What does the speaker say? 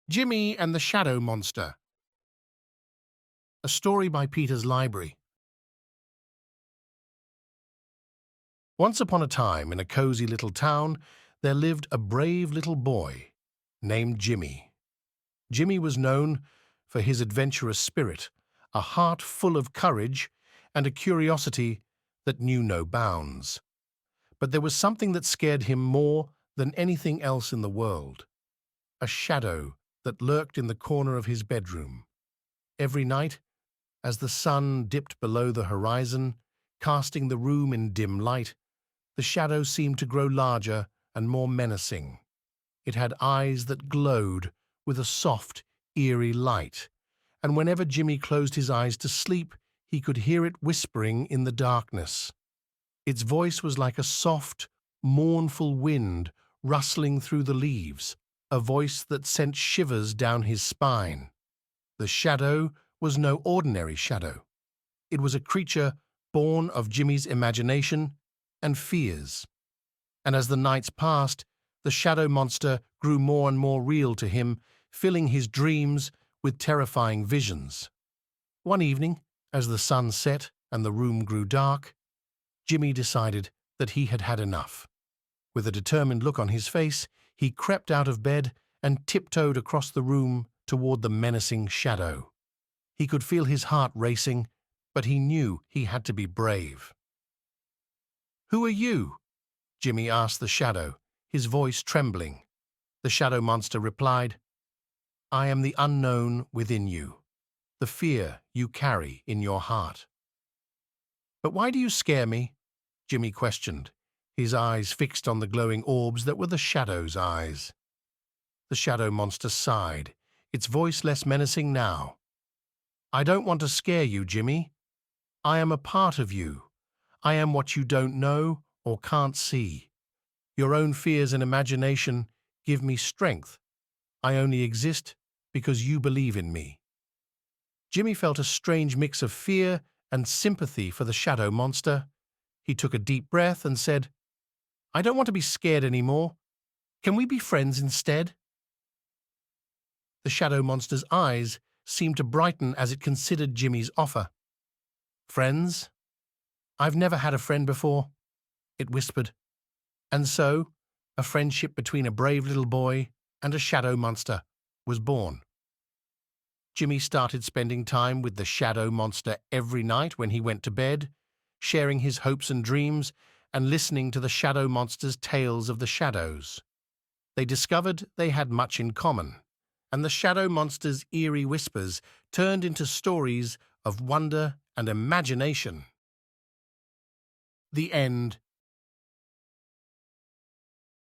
Jimmy and the Shadow Monster. A story by Peter's Library. Once upon a time, in a cozy little town, there lived a brave little boy named Jimmy. Jimmy was known for his adventurous spirit, a heart full of courage, and a curiosity that knew no bounds. But there was something that scared him more than anything else in the world, a shadow that lurked in the corner of his bedroom. Every night, as the sun dipped below the horizon, casting the room in dim light, the shadow seemed to grow larger and more menacing. It had eyes that glowed with a soft, eerie light, and whenever Jimmy closed his eyes to sleep, he could hear it whispering in the darkness. Its voice was like a soft, mournful wind rustling through the leaves, a voice that sent shivers down his spine. The shadow was no ordinary shadow. It was a creature born of Jimmy's imagination and fears. And as the nights passed, the shadow monster grew more and more real to him, filling his dreams with terrifying visions. One evening, as the sun set and the room grew dark, Jimmy decided that he had had enough. With a determined look on his face, he crept out of bed and tiptoed across the room toward the menacing shadow. He could feel his heart racing, but he knew he had to be brave. "Who are you?" Jimmy asked the shadow, his voice trembling. The shadow monster replied, "I am the unknown within you, the fear you carry in your heart." "But why do you scare me?" Jimmy questioned, his eyes fixed on the glowing orbs that were the shadow's eyes. The shadow monster sighed, its voice less menacing now. "I don't want to scare you, Jimmy. I am a part of you. I am what you don't know or can't see. Your own fears and imagination give me strength. I only exist because you believe in me." Jimmy felt a strange mix of fear and sympathy for the shadow monster. He took a deep breath and said, "I don't want to be scared anymore. Can we be friends instead?" The shadow monster's eyes seemed to brighten as it considered Jimmy's offer. "Friends? I've never had a friend before," it whispered. And so, a friendship between a brave little boy and a shadow monster was born. Jimmy started spending time with the shadow monster every night when he went to bed, sharing his hopes and dreams and listening to the shadow monster's tales of the shadows. They discovered they had much in common, and the shadow monster's eerie whispers turned into stories of wonder and imagination. The end.